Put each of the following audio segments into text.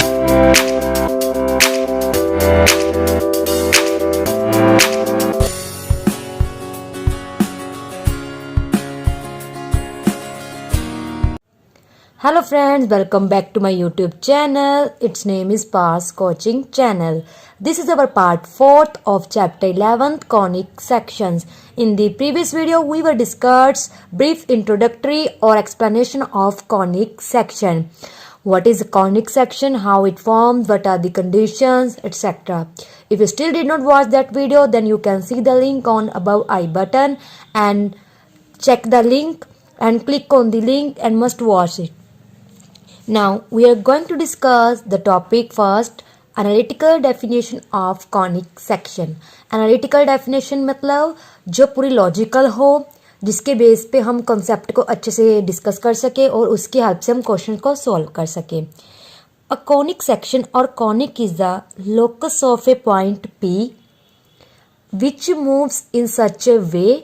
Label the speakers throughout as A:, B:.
A: Hello friends, welcome back to my YouTube channel. Its name is Pars Coaching Channel. This is our part 4th of chapter 11th conic sections. In the previous video we were discussed brief introductory or explanation of conic section. What is a conic section, how it forms, what are the conditions, etc. If you still did not watch that video, then you can see the link on above I button and check the link and click on the link and must watch it. Now we are going to discuss the topic first, analytical definition of conic section. Analytical definition मतलब जो पूरी logical हो, जिसके base पे हम concept को अच्छे से डिस्कस कर सके और उसकी हेल्प से हम क्वेश्चन को सॉल्व कर सके. अ कॉनिक सेक्शन और conic is the locus of a point P which moves in such a way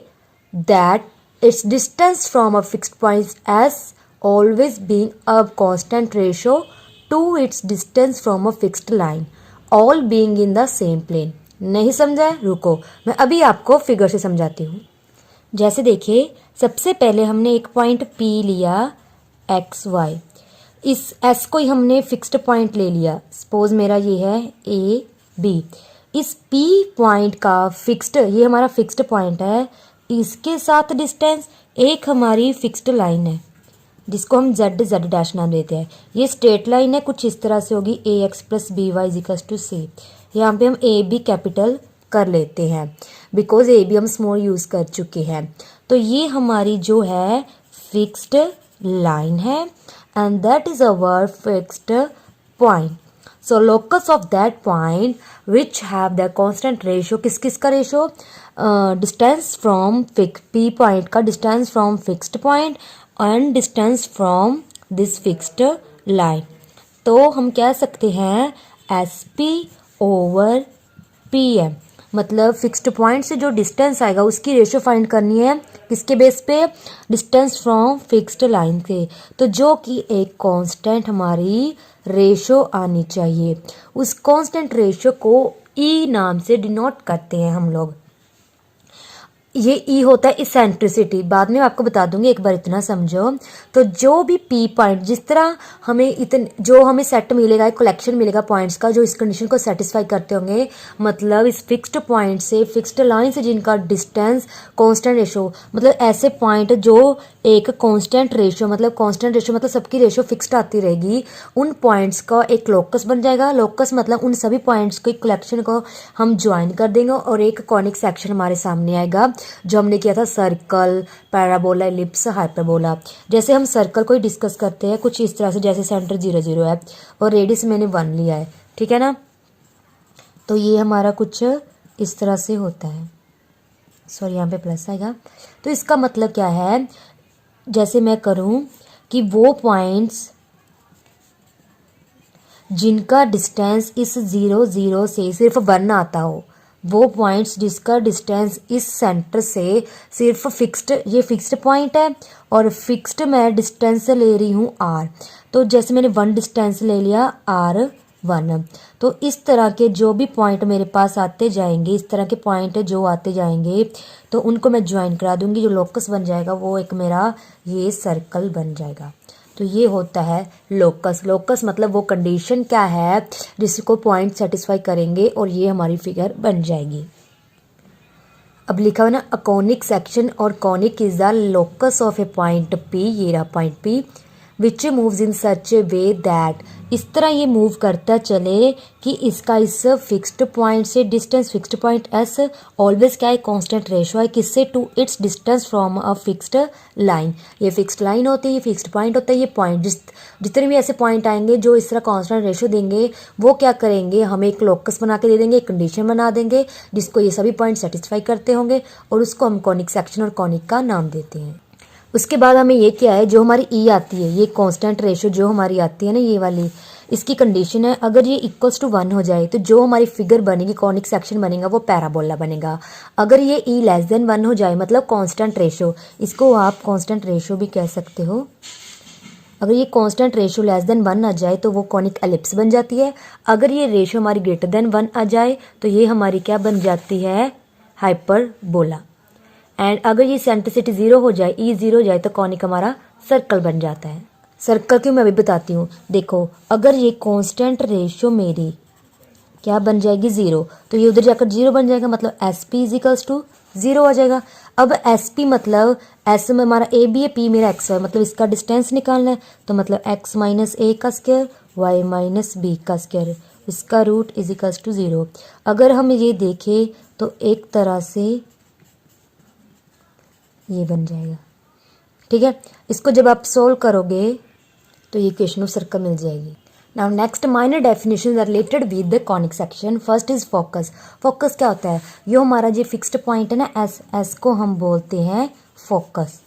A: that its distance from a fixed point S always being a constant ratio to its distance from a fixed line, all being in the same plane. नहीं समझा? रुको, मैं अभी आपको figure से समझाती हूँ. जैसे देखिए, सबसे पहले हमने एक पॉइंट P लिया एक्स वाई. इस S को ही हमने फिक्स्ड पॉइंट ले लिया. सपोज मेरा ये है A B. इस P पॉइंट का फिक्स्ड, ये हमारा फिक्स्ड पॉइंट है. इसके साथ डिस्टेंस एक हमारी फिक्स्ड लाइन है जिसको हम जेड डैश नाम देते हैं. ये स्ट्रेट लाइन है, कुछ इस तरह से होगी A X plus B Y is equals to C. यहाँ पे हम ए बी कैपिटल कर लेते हैं बिकॉज ए बी हम स्मॉल यूज कर चुके हैं. तो ये हमारी जो है फिक्स्ड लाइन है and that is our fixed point. So locus of that point which have the constant ratio, किस किस का ratio, distance from P point का distance from fixed point and distance from this fixed line. तो हम कह सकते हैं S P over P M. मतलब फिक्स्ड पॉइंट से जो डिस्टेंस आएगा उसकी रेशियो फाइंड करनी है किसके बेस पे, डिस्टेंस फ्रॉम फिक्स्ड लाइन से. तो जो कि एक कांस्टेंट हमारी रेशियो आनी चाहिए. उस कांस्टेंट रेशियो को ई नाम से डिनोट करते हैं हम लोग. ये ई होता है इसेंट्रिसिटी, बाद में आपको बता दूंगी, एक बार इतना समझो. तो जो भी पी पॉइंट, जिस तरह हमें जो हमें सेट मिलेगा, एक कलेक्शन मिलेगा पॉइंट्स का जो इस कंडीशन को सेटिस्फाई करते होंगे, मतलब इस फिक्स्ड पॉइंट से फिक्स्ड लाइन से जिनका डिस्टेंस कांस्टेंट रेशियो, मतलब ऐसे पॉइंट जो एक कांस्टेंट रेशियो, मतलब कांस्टेंट रेशियो मतलब सबकी रेशियो फिक्स्ड आती रहेगी, उन पॉइंट्स का एक लोकस बन जाएगा. लोकस मतलब उन सभी पॉइंट्स को, कलेक्शन को हम ज्वाइन कर देंगे और एक कॉनिक सेक्शन हमारे सामने आएगा जो हमने किया था सर्कल, पैराबोला, एलिप्स, हाइपरबोला. जैसे हम सर्कल को ही डिस्कस करते हैं कुछ इस तरह से, जैसे सेंटर 0 0 है और रेडियस मैंने 1 लिया है, ठीक है ना. तो ये हमारा कुछ इस तरह से होता है. सॉरी, यहाँ पे प्लस आएगा. तो इसका मतलब क्या है, जैसे मैं करूँ कि वो पॉइंट्स जिनका डिस्टेंस इस 0 0 से सिर्फ 1 आता हो, वो पॉइंट्स जिसका डिस्टेंस इस सेंटर से सिर्फ फिक्स्ड, ये फिक्स्ड पॉइंट है और फिक्स्ड मैं डिस्टेंस ले रही हूँ r. तो जैसे मैंने 1 डिस्टेंस ले लिया r1. तो इस तरह के जो भी पॉइंट मेरे पास आते जाएंगे, इस तरह के पॉइंट जो आते जाएंगे, तो उनको मैं ज्वाइन करा दूंगी. जो लोकस बन जाएगा वो एक मेरा ये सर्कल बन जाएगा. तो ये होता है लोकस. लोकस मतलब वो कंडीशन क्या है जिसको पॉइंट सेटिस्फाई करेंगे और ये हमारी फिगर बन जाएगी. अब लिखा हुआ ना, अ कॉनिक सेक्शन और conic is the locus of a point P. ये रहा point P which moves in such a way that, इस तरह ये मूव करता चले कि इसका इस फिक्स्ड पॉइंट से distance, fixed point S always क्या है, कांस्टेंट रेशियो है किससे, to its distance from a fixed line. ये फिक्स्ड लाइन होती है, ये फिक्स्ड पॉइंट होता है. ये पॉइंट जितने भी ऐसे पॉइंट आएंगे जो इस तरह कांस्टेंट रेशियो देंगे, वो क्या करेंगे, हमें एक लोकस बना के दे देंगे, एक कंडीशन बना देंगे जिसको ये सभी पॉइंट सेटिस्फाई करते होंगे और उसको हम कॉनिक सेक्शन और कॉनिक का नाम देते हैं. उसके बाद हमें ये क्या है, जो हमारी ई आती है, ये कांस्टेंट रेशियो जो हमारी आती है ना, ये वाली, इसकी कंडीशन है अगर ये इक्वल्स टू 1 हो जाए तो जो हमारी फिगर बनेगी, कॉनिक सेक्शन बनेगा, वो पैराबोला बनेगा. अगर ये ई लेस देन 1 हो जाए मतलब कांस्टेंट रेशियो, इसको आप कांस्टेंट रेशियो भी कह सकते हो, अगर ये कांस्टेंट रेशो लेस देन 1 आ जाए तो वो कॉनिक एलिप्स बन जाती है। अगर ये रेशो हमारी ग्रेटर देन 1 आ जाए तो ये हमारी क्या बन जाती है, हाइपरबोला। एंड अगर ये सेंट्रिसिटी 0 हो जाए, ई 0 हो जाए तो कॉनिक हमारा सर्कल बन जाता है। सर्कल क्यों मैं अभी बताती हूँ। देखो अगर ये कांस्टेंट रेशो मेरी क्या बन जाएगी 0, तो ये उधर जाकर 0 बन जाएगा, मतलब एस पी इजिकल्स टू 0 आ जाएगा। अब एस पी मतलब एस में हमारा ए बी है, पी मेरा एक्स है, मतलब इसका डिस्टेंस निकालना है, तो मतलब एक्स माइनस ए का स्क्वायर वाई माइनस बी का स्क्वायर, इसका रूट इजिकल्स टू 0। अगर हम ये देखें तो एक तरह से ये बन जाएगा, ठीक है। इसको जब आप सोल्व करोगे तो ये इक्वेशन ऑफ सर्कल मिल जाएगी। Now next minor definition are related with the conic section. First is focus. Focus क्या होता है, ये हमारा जो फिक्स्ड पॉइंट है ना एस, एस को हम बोलते हैं फोकस।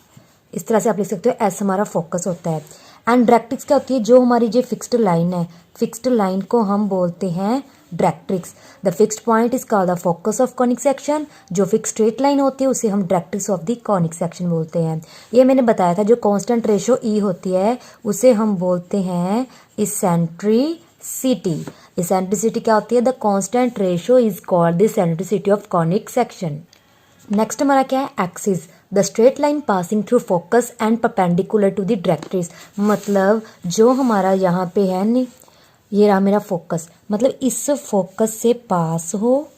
A: इस तरह से आप लिख सकते हो, एस हमारा फोकस होता है। एंड डायरेक्ट्रिक्स क्या होती है, जो हमारी जो फिक्स्ड लाइन है, फिक्स्ड लाइन को हम बोलते हैं directrix. The fixed point is called the focus of conic section. जो फिक्स स्ट्रेट लाइन होती है उसे हम directrix of the conic section बोलते हैं। ये मैंने बताया था, जो कांस्टेंट रेशो ई होती है उसे हम बोलते हैं इसेंट्रिसिटी। इसेंट्रिसिटी क्या होती है, the constant ratio is called the eccentricity of conic section. Next हमारा क्या है, axis. The straight line passing through focus and perpendicular to the directrix. मतलब जो हमारा यहाँ पे है नहीं, ये रहा मेरा फोकस, मतलब इस फोकस से पास हो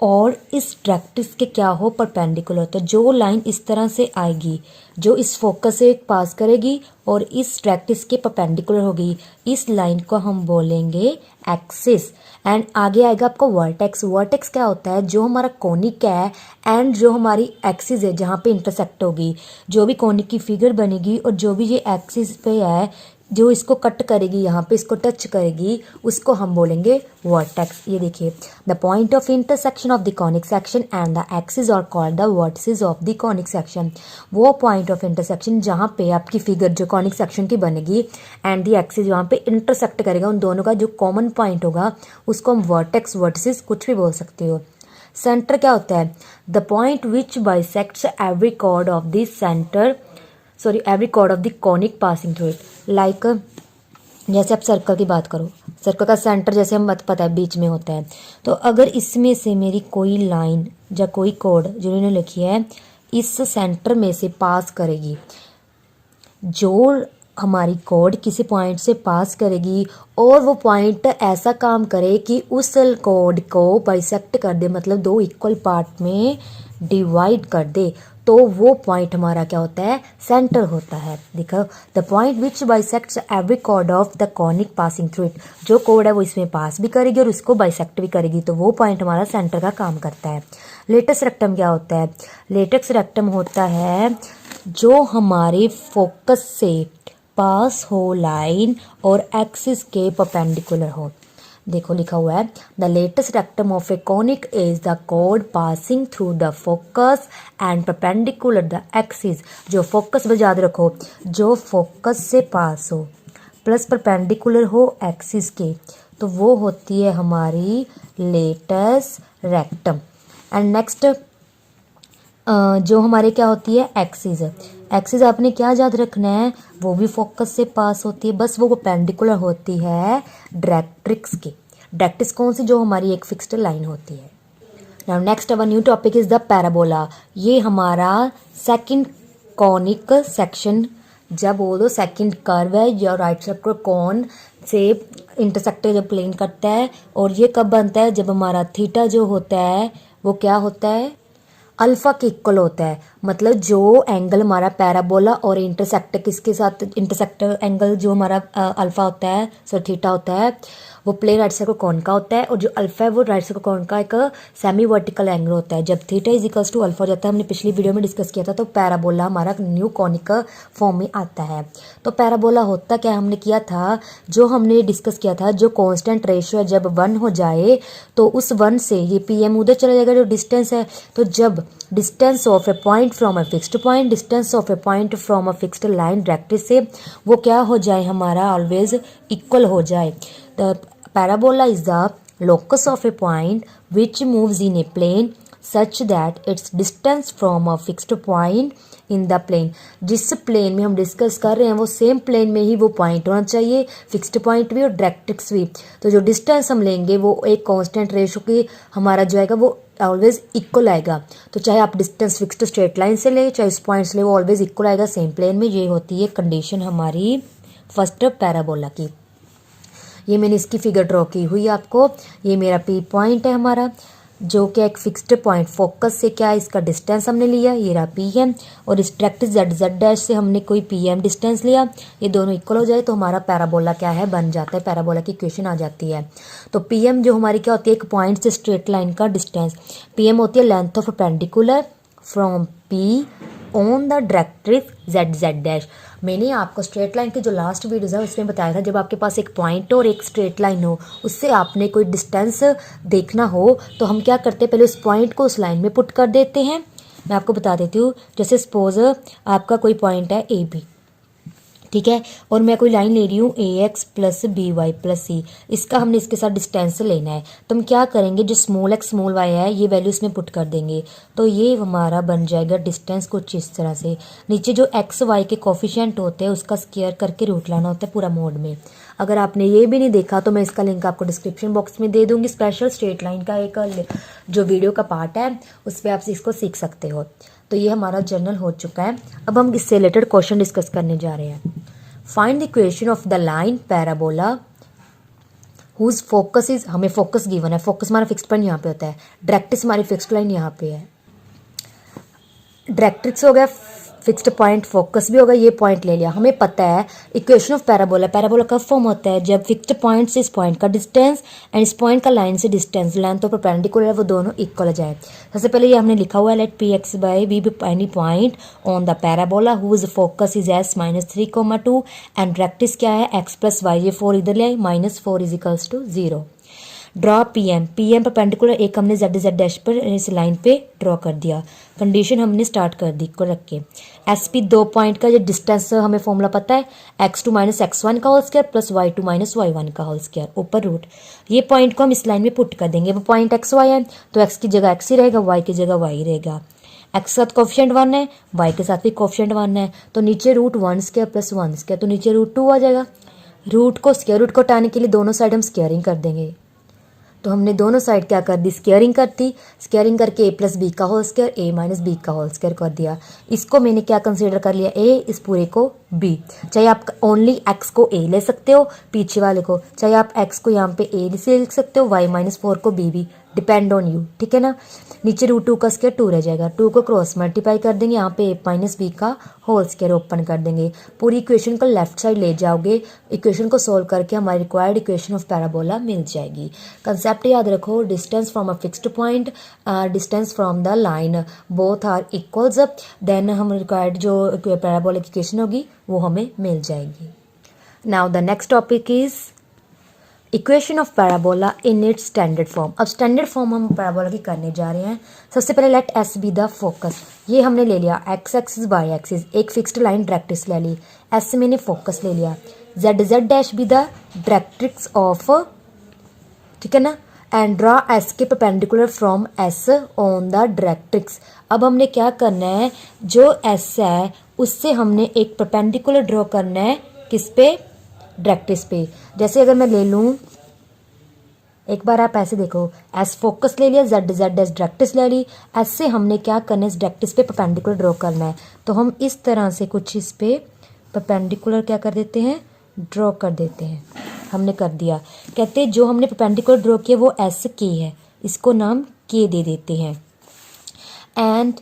A: और इस डायरेक्ट्रिक्स के क्या हो, परपेंडिकुलर। तो जो लाइन इस तरह से आएगी, जो इस फोकस से पास करेगी और इस डायरेक्ट्रिक्स के परपेंडिकुलर होगी, इस लाइन को हम बोलेंगे एक्सिस। एंड आगे आएगा आपको वर्टेक्स। वर्टेक्स क्या होता है, जो हमारा कोनिक है एंड जो हमारी एक्सिस है जहाँ पे इंटरसेक्ट होगी, जो भी कोनिक की फिगर बनेगी और जो भी ये एक्सिस पे है, जो इसको कट करेगी, यहाँ पे इसको टच करेगी, उसको हम बोलेंगे वर्टेक्स। ये देखिए, the point of intersection of the conic section and the axis are called the vertices of the conic section. वो पॉइंट ऑफ इंटरसेक्शन जहाँ पे आपकी फिगर जो कॉनिक सेक्शन की बनेगी एंड द एक्सिस वहाँ पे इंटरसेक्ट करेगा, उन दोनों का जो कॉमन पॉइंट होगा उसको हम वर्टेक्स, वर्टिसेस कुछ भी बोल सकते हो। सेंटर क्या होता है, the point which bisects every chord of the centre, every chord of the conic passing through it. Like जैसे आप सर्कल की बात करो, सर्कल का सेंटर जैसे हम पता है बीच में होता है, तो अगर इसमें से मेरी कोई लाइन या कोई कॉर्ड जो इन्होंने लिखी है इस सेंटर में से पास करेगी, जो हमारी कॉर्ड किसी पॉइंट से पास करेगी और वो पॉइंट ऐसा काम करे कि उस कॉर्ड को बाइसेक्ट कर दे, मतलब दो इक्वल पार्ट में डिवाइड कर दे, तो वो पॉइंट हमारा क्या होता है, सेंटर होता है। देखो, the point which bisects every chord of the conic passing through it. जो कॉर्ड है वो इसमें पास भी करेगी और उसको बाइसेक्ट भी करेगी, तो वो पॉइंट हमारा सेंटर का काम करता है। लेटेक्स रेक्टम क्या होता है, लेटेक्स रेक्टम होता है जो हमारे फोकस से पास हो लाइन और एक्सिस के परपेंडिकुलर हो। देखो लिखा हुआ है, the latus rectum of A conic is the cord passing through the focus and perpendicular the axis. जो फोकस में याद रखो, जो फोकस से पास हो प्लस परपेंडिकुलर हो एक्सिस के, तो वो होती है हमारी लेटेस्ट रेक्टम। एंड नेक्स्ट जो हमारे क्या होती है, एक्सिस। एक्सिस आपने क्या याद रखना है, वो भी फोकस से पास होती है, बस वो परपेंडिकुलर होती है डायरेक्ट्रिक्स की। डायरेक्ट्रिक्स कौन सी, जो हमारी एक फिक्स्ड लाइन होती है। Now next our new topic is the parabola. ये हमारा सेकंड कॉनिक सेक्शन, जब बोलो सेकंड कर्व है या राइट सर्कुलर कॉन से इंटरसेक्ट जब प्लेन करता है, और ये कब बनता है, जब हमारा थीटा जो होता है वो क्या होता है, अल्फा के इक्वल होता है। मतलब जो एंगल हमारा पैराबोला और इंटरसेक्ट किसके साथ, इंटरसेक्ट एंगल जो हमारा अल्फा होता है, थीटा होता है, वो प्लेन राइट सर्कुलर कॉन का होता है, और जो अल्फा है वो राइट सर्कुलर कॉन का एक सेमी वर्टिकल एंगल होता है। जब theta is equals to alpha हो जाता है, हमने पिछली वीडियो में डिस्कस किया था, तो पैराबोला हमारा न्यू कॉनिक फॉर्म में आता है। तो पैराबोला होता क्या, हमने किया था, जो हमने डिस्कस किया था, जो कांस्टेंट रेशियो है जब 1 हो जाए तो उस 1 से ये पीएम उधर चला जाएगा जो डिस्टेंस है। तो जब distance of a point from a fixed point, distance of a point from a fixed line directrix से वो क्या हो जाए, हमारा ऑलवेज इक्वल हो जाए। The parabola is the locus of a point which moves in a plane such that its distance from a fixed point in the plane. जिस plane में हम डिस्कस कर रहे हैं वो सेम प्लेन में ही वो पॉइंट होना चाहिए, फिक्स्ड पॉइंट भी और डायरेक्ट्रिक्स भी। तो जो डिस्टेंस हम लेंगे वो एक कांस्टेंट रेशो की हमारा जो आएगा वो ऑलवेज इक्वल आएगा। तो चाहे आप डिस्टेंस फिक्स्ड स्ट्रेट लाइन से ले चाहे इस पॉइंट से ले, वो ऑलवेज इक्वल आएगा सेम प्लेन में। ये होती है कंडीशन हमारी फर्स्ट पैराबोला की। ये मैंने इसकी फिगर ड्रॉ की हुई है आपको। ये मेरा पी पॉइंट है हमारा, जो कि एक फिक्स्ड पॉइंट फोकस से क्या है इसका डिस्टेंस हमने लिया, ये रहा पी है। और इस डायरेक्ट जेड जेड डैश से हमने कोई पी एम डिस्टेंस लिया। ये दोनों इक्वल हो जाए तो हमारा पैराबोला क्या है बन जाता है, पैराबोला की इक्वेशन आ जाती है। तो पी एम जो हमारी क्या होती है, एक पॉइंट से स्ट्रेट लाइन का डिस्टेंस। पी एम होती है length of perpendicular from P on the directrix Z Z dash. मैंने आपको स्ट्रेट लाइन की जो लास्ट वीडियोज़ है उसमें बताया था, जब आपके पास एक पॉइंट और एक स्ट्रेट लाइन हो, उससे आपने कोई डिस्टेंस देखना हो तो हम क्या करते हैं, पहले उस पॉइंट को उस लाइन में पुट कर देते हैं। मैं आपको बता देती हूँ, जैसे सपोज आपका कोई पॉइंट है ए बी, ठीक है, और मैं कोई लाइन ले रही हूँ A X plus B Y plus C. इसका हमने इसके साथ डिस्टेंस लेना है, तो हम क्या करेंगे, जो स्मॉल एक्स स्मॉल वाई है ये वैल्यू इसमें पुट कर देंगे। तो ये हमारा बन जाएगा डिस्टेंस कुछ इस तरह से। नीचे जो एक्स वाई के कोफिशिएंट होते हैं उसका स्क्वायर करके रूट लाना होता है पूरा मोड में। अगर आपने ये भी नहीं देखा तो मैं इसका लिंक आपको डिस्क्रिप्शन बॉक्स में दे दूंगी। स्पेशल स्ट्रेट लाइन का एक जो वीडियो का पार्ट है उस पर आप इसको सीख सकते हो। तो ये हमारा जर्नल हो चुका है। अब हम इससे रिलेटेड क्वेश्चन डिस्कस करने जा रहे हैं। Find the equation of the line parabola whose focus is, हमें फोकस गिवन है, फोकस हमारा फिक्स्ड पॉइंट यहाँ पे होता है, डायरेक्ट्रिक्स हमारी फिक्स्ड लाइन यहाँ पे है। डायरेक्ट्रिक्स हो गया, फिक्स्ड पॉइंट, फोकस भी होगा, ये पॉइंट ले लिया। हमें पता है इक्वेशन ऑफ पैराबोला, पैराबोला कब फॉर्म होता है, जब फिक्स्ड पॉइंट से इस पॉइंट का डिस्टेंस एंड इस पॉइंट का लाइन से डिस्टेंस, लेंथ और परपेंडिकुलर है वो दोनों इक्वल हो जाए। सबसे पहले ये हमने लिखा हुआ है, let P X Y be any point on the parabola whose focus is S -3,2 and directrix क्या है एक्स प्लस वाई, ये 4 इधर ले आई, -4 is equals to 0। Draw P M perpendicular एक हमने जेड जेड डैश पर इस लाइन पे ड्रॉ कर दिया। कंडीशन हमने स्टार्ट कर दी को रख के। एस पी दो पॉइंट का जो डिस्टेंस हमें फॉर्मूला पता है, x2 - x1 का whole square plus y2 - y1 का होल स्क्वायर ऊपर रूट। ये पॉइंट को हम इस लाइन में पुट कर देंगे। वो पॉइंट एक्स वाई है तो x की जगह x ही रहेगा, y की जगह y रहेगा। x के साथ कोफिशिएंट 1 है, y के साथ भी कोफिशिएंट 1 है, तो नीचे रूट 1 स्क्वायर प्लस 1 स्क्वायर, तो नीचे रूट 2 आ जाएगा। रूट को स्क्वायर रूट को हटाने के लिए दोनों साइड हम स्क्वायरिंग कर देंगे। तो हमने दोनों साइड क्या कर दी, स्क्वायरिंग कर दी। स्क्वायरिंग करके a प्लस बी का whole square a minus B का होल स्क्वायर कर दिया। इसको मैंने क्या कंसीडर कर लिया, a, इस पूरे को b। चाहे आप ओनली x को a ले सकते हो पीछे वाले को, चाहे आप x को यहाँ पे a से लिख सकते हो, y -4 को b भी, डिपेंड ऑन यू, ठीक है ना। नीचे रूट 2 का स्क्वायर 2 रह जाएगा, 2 को क्रॉस मल्टीप्लाई कर देंगे, यहाँ पे a माइनस बी का होल स्क्वायर ओपन कर देंगे। पूरी इक्वेशन को लेफ्ट साइड ले जाओगे, इक्वेशन को सोल्व करके हमारी रिक्वायर्ड इक्वेशन ऑफ पैराबोला मिल जाएगी। कंसेप्ट याद रखो, distance from a fixed point, distance from the line, both are equals, then हम रिक्वायर्ड जो पैराबोला की इक्वेशन होगी वो हमें मिल जाएगी। Now the next topic is equation of parabola in its standard form. अब स्टैंडर्ड फॉर्म हम पैराबोला की करने जा रहे हैं। सबसे पहले let S be the focus, ये हमने ले लिया एक्स एक्सिस वाई एक्सिस, एक फिक्स्ड लाइन डायरेक्ट्रिक्स ले ली, एस से मैंने फोकस ले लिया। Z Z dash be the directrix of, ठीक है ना, एंड ड्रॉ एस के perpendicular from S on the directrix. अब हमने क्या करना है, जो एस है उससे हमने एक परपेंडिकुलर ड्रॉ करना है, किस पे, डायरेक्ट्रिक्स पे। जैसे अगर मैं ले लूँ, एक बार आप ऐसे देखो, एस फोकस ले लिया, जेड जेड एस डायरेक्ट्रिक्स ले ली, एस से हमने क्या करना है, इस डायरेक्ट्रिक्स पे परपेंडिकुलर ड्रॉ करना है। तो हम इस तरह से कुछ इस पे परपेंडिकुलर क्या कर देते हैं, ड्रॉ कर देते हैं। हमने कर दिया, कहते हैं जो हमने परपेंडिकुलर ड्रॉ किया वो एस के है, इसको नाम के दे देते हैं। And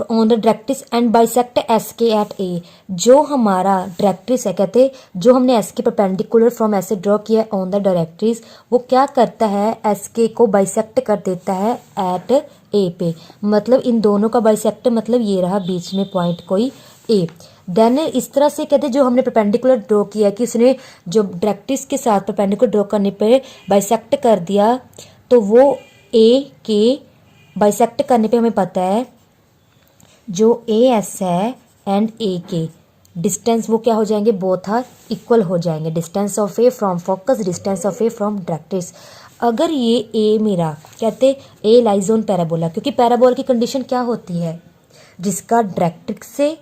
A: on the directrix and bisect S के एट ए, जो हमारा डायरेक्ट्रिक्स है, कहते जो हमने एस के परपेंडिकुलर फ्रॉम एस से ड्रॉ किया है ऑन द डायरेक्ट्रिक्स, वो क्या करता है, एस के को बाइसेक्ट कर देता है एट ए पे। मतलब इन दोनों का बाइसेक्ट, मतलब ये रहा बीच में पॉइंट कोई ए। देन इस तरह से कहते जो हमने परपेंडिकुलर ड्रॉ किया कि उसने जो डायरेक्ट्रिक्स के साथ परपेंडिकुलर ड्रॉ करने पे बाइसेक्ट कर दिया, तो वो ए के बाइसेक्ट करने पे हमें पता है जो ए एस है एंड ए के डिस्टेंस वो क्या हो जाएंगे, बोथ आर इक्वल हो जाएंगे। Distance of A from focus, distance of A from directrix. अगर ये ए मेरा, कहते ए लाइज ऑन पैराबोला, क्योंकि पैराबोला की कंडीशन क्या होती है, जिसका डायरेक्ट्रिक्स से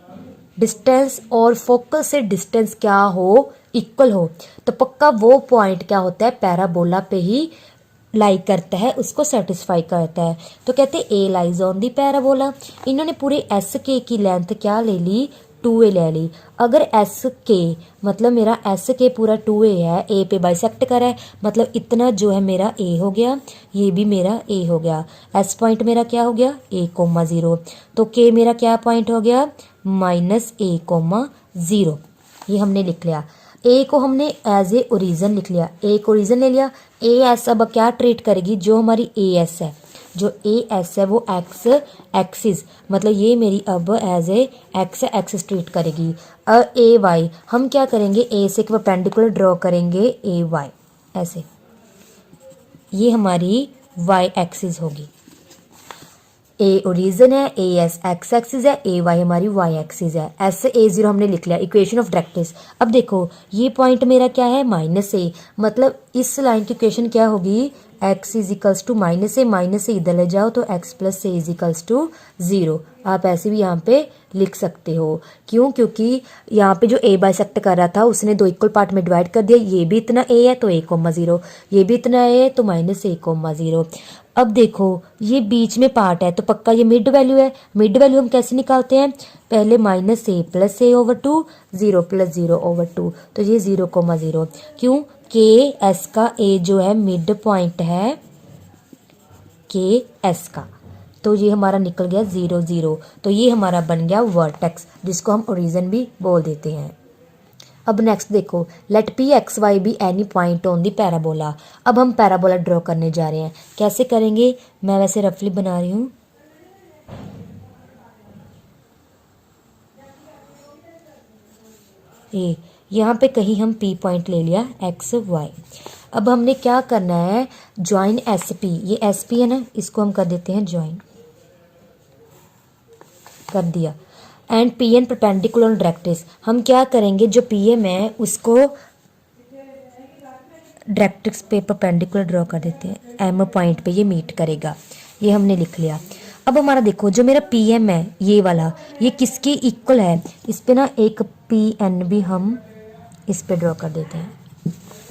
A: डिस्टेंस और फोकल से डिस्टेंस क्या हो, इक्वल हो, तो पक्का वो पॉइंट क्या होता है, पैराबोला पे ही लाई करता है, उसको सेटिस्फाई करता है। तो कहते हैं ए लाइज ऑन दी पैराबोला। इन्होंने पूरे एस के की लेंथ क्या ले ली, 2a ले ली। अगर एस के मतलब मेरा एस के पूरा 2a है, ए पे बाइसेक्ट करा है, मतलब इतना जो है मेरा ए हो गया, ये भी मेरा ए हो गया। एस पॉइंट मेरा क्या हो गया, a,0, तो के मेरा क्या पॉइंट हो गया, -a,0। ये हमने लिख लिया। ए को हमने एज ए ओरिजन लिख लिया, ए को ओरिजन ले लिया। ए एस अब क्या ट्रीट करेगी, जो हमारी ए एस है, जो ए एस है वो एक्स एक्सिस, मतलब ये मेरी अब as a X axis treat करेगी। ए वाई हम क्या करेंगे, ए से परपेंडिकुलर ड्रॉ करेंगे ए वाई, ऐसे ये हमारी वाई एक्सिस होगी। ए ओरिजन है, ए एस एक्स एक्सिस है, ए वाई हमारी वाई एक्सिस है। एस ए जीरो हमने लिख लिया, इक्वेशन ऑफ डायरेक्ट्रिक्स। अब देखो ये पॉइंट मेरा क्या है, -a, मतलब इस लाइन की इक्वेशन क्या होगी, x is equals to -a इधर ले जाओ तो x plus a is equals to 0। आप ऐसे भी यहाँ पे लिख सकते हो। क्यों, क्योंकि यहाँ पे जो a बाइसेक्ट कर रहा था उसने दो इक्वल पार्ट में डिवाइड कर दिया, ये भी इतना a है तो a,0, ये भी इतना a है तो -a,0। अब देखो ये बीच में पार्ट है तो पक्का ये मिड वैल्यू है। मिड वैल्यू हम कैसे निकालते हैं, पहले -a प्लस a/2, 0 प्लस 0/2, तो ये 0,0। क्यों, के एस का ए जो है मिड पॉइंट है के एस का, तो ये हमारा निकल गया 0 0, तो ये हमारा बन गया वर्टेक्स, जिसको हम ओरिजिन भी बोल देते हैं। अब नेक्स्ट देखो, let P X Y be any point on the parabola. अब हम पैराबोला ड्रॉ करने जा रहे हैं, कैसे करेंगे, मैं वैसे रफली बना रही हूँ। ये यहाँ पे कहीं हम P पॉइंट ले लिया एक्स वाई। अब हमने क्या करना है, ज्वाइन एस पी, ये एस पी है ना, इसको हम कर देते हैं ज्वाइन, कर दिया। And P N perpendicular on directrix, हम क्या करेंगे, जो पी एम है उसको डायरेक्ट्रिक्स पे परपेंडिकुलर ड्रॉ कर देते हैं, एम पॉइंट पे ये मीट करेगा, ये हमने लिख लिया। अब हमारा देखो जो मेरा पी एम है ये वाला, ये किसके इक्वल है, इस पे ना एक पी एन भी हम इस पे ड्रॉ कर देते हैं।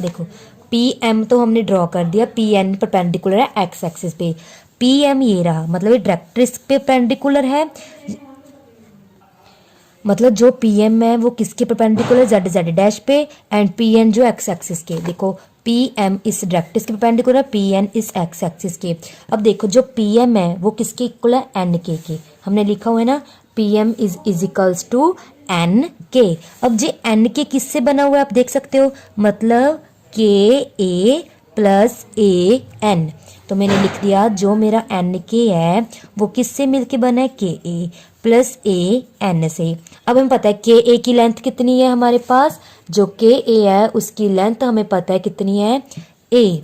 A: देखो पी एम तो हमने ड्रॉ कर दिया, पी एन परपेंडिकुलर है एक्स एक्सिस पे, पी एम ये रहा, मतलब ये डायरेक्ट्रिक्स पे परपेंडिकुलर है, मतलब जो पी एम है वो किसके परपेंडिकुलर, जेड जेड डैश पे, एंड पी एन जो एक्स एक्सिस के। देखो पी एम इस डायरेक्ट्रिक्स के परपेंडिकुलर, पी एन इस एक्स एक्सिस के। अब देखो जो पी एम है वो किसके इक्वल है, एन के हमने लिखा हुआ है ना, P M is equals to N K. अब जे एन के किससे बना हुआ है आप देख सकते हो, मतलब के ए प्लस ए एन, तो मैंने लिख दिया जो मेरा एन के है वो किससे मिलके बना है, के ए प्लस ए एन से। अब हमें पता है के ए की लेंथ कितनी है हमारे पास, जो के ए है उसकी लेंथ हमें पता है कितनी है, ए।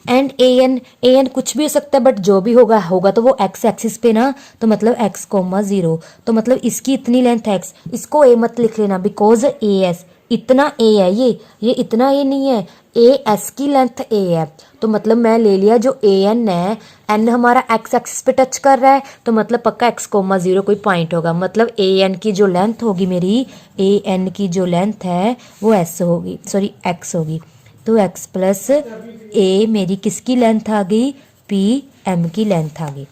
A: एंड ए एन कुछ भी हो सकता है, बट जो भी होगा होगा तो वो एक्स एक्सिस पे ना, तो मतलब x,0, तो मतलब इसकी इतनी लेंथ एक्स, इसको ए मत लिख लेना, बिकॉज ए एस इतना ए है, ये इतना ए नहीं है, ए एस की लेंथ ए है, तो मतलब मैं ले लिया जो ए एन है, एन हमारा एक्स एक्सिस पे टच कर रहा है, तो मतलब पक्का x,0 कोई पॉइंट होगा, मतलब ए एन की जो लेंथ होगी मेरी, ए एन की जो लेंथ है वो एस होगी, सॉरी एक्स होगी, तो x प्लस ए मेरी किसकी लेंथ आ गई, पी एम की लेंथ आ गई।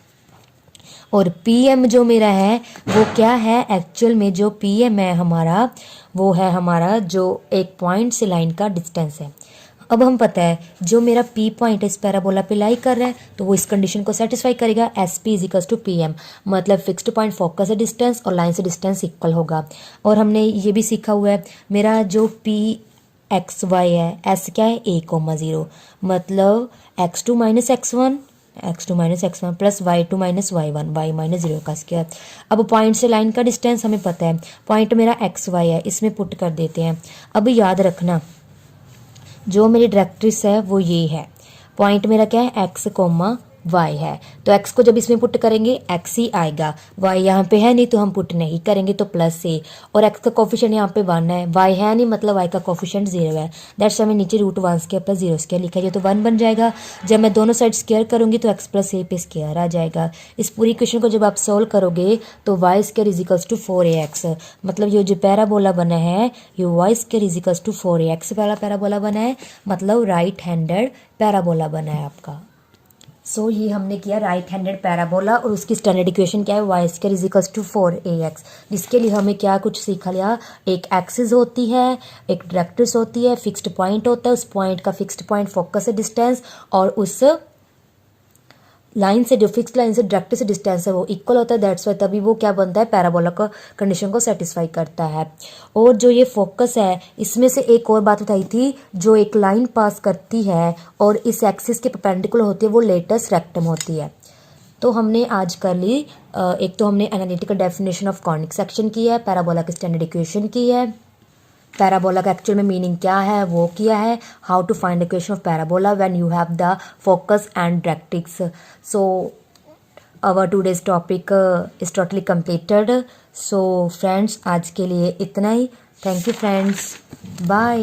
A: और पी एम जो मेरा है वो क्या है, एक्चुअल में जो पी एम है हमारा वो है हमारा जो एक पॉइंट से लाइन का डिस्टेंस है। अब हम पता है जो मेरा पी पॉइंट इस पैराबोला पे लाई कर रहा है तो वो इस कंडीशन को सेटिस्फाई करेगा, S P is equal to P M, मतलब फिक्स्ड पॉइंट फोकस से डिस्टेंस और लाइन से डिस्टेंस इक्वल होगा। और हमने ये भी सीखा हुआ है, मेरा जो पी एक्स वाई है, एस क्या है, a,0, मतलब x2 minus x1, x2 minus x1 plus y2 minus y1, y minus 0 का स्क्वायर। अब पॉइंट से लाइन का डिस्टेंस हमें पता है, पॉइंट मेरा एक्स वाई है, इसमें पुट कर देते हैं। अब याद रखना जो मेरी डायरेक्ट्रिक्स है वो ये है, पॉइंट मेरा क्या है, x, y है। तो x को जब इसमें पुट करेंगे x ही आएगा, y यहाँ पे है नहीं तो हम पुट नहीं करेंगे तो प्लस a, और x का कोफिशिएंट यहाँ पे 1 है, y है नहीं मतलब y का कोफिशिएंट 0 है, दैट्स हमें नीचे √1 स्क्वायर प्लस 0 स्क्वायर लिखा है, तो 1 बन जाएगा। जब मैं दोनों साइड स्क्वायर करूँगी तो x प्लस a पे स्क्वायर आ जाएगा। इस पूरी क्वेश्चन को जब आप सोल्व करोगे तो y square is equals to 4ax, मतलब ये जो पैराबोला बना है ये y square is equals to 4ax वाला पैराबोला बना है, मतलब राइट हैंडेड पैराबोला बना है आपका। सो ये हमने किया राइट हैंडेड पैराबोला, और उसकी स्टैंडर्ड इक्वेशन क्या है, Y square is equals to 4ax, जिसके लिए हमें क्या कुछ सीखा लिया, एक एक्सिस होती है, एक डायरेक्ट्रिक्स होती है, फिक्स्ड पॉइंट होता है, उस पॉइंट का फिक्स्ड पॉइंट फोकस है डिस्टेंस, और उस लाइन से जो फिक्स लाइन से डायरेक्ट्रिक्स से डिस्टेंस है वो इक्वल होता है, दैट्स वाई तभी वो क्या बनता है, पैराबोला का कंडीशन को सेटिस्फाई करता है। और जो ये फोकस है इसमें से एक और बात बताई थी, जो एक लाइन पास करती है और इस एक्सिस के परपेंडिकुलर होती है वो लेटस रेक्टम होती है। तो हमने आज कर ली, एक तो हमने analytical definition of conic section की है, पैराबोला की स्टैंडर्ड इक्वेशन की है, पैराबोला का एक्चुअल में मीनिंग क्या है वो किया है, how to find equation of parabola when you have the focus and directrix. So our today's topic is totally completed. So friends आज के लिए इतना ही, थैंक यू फ्रेंड्स, बाय।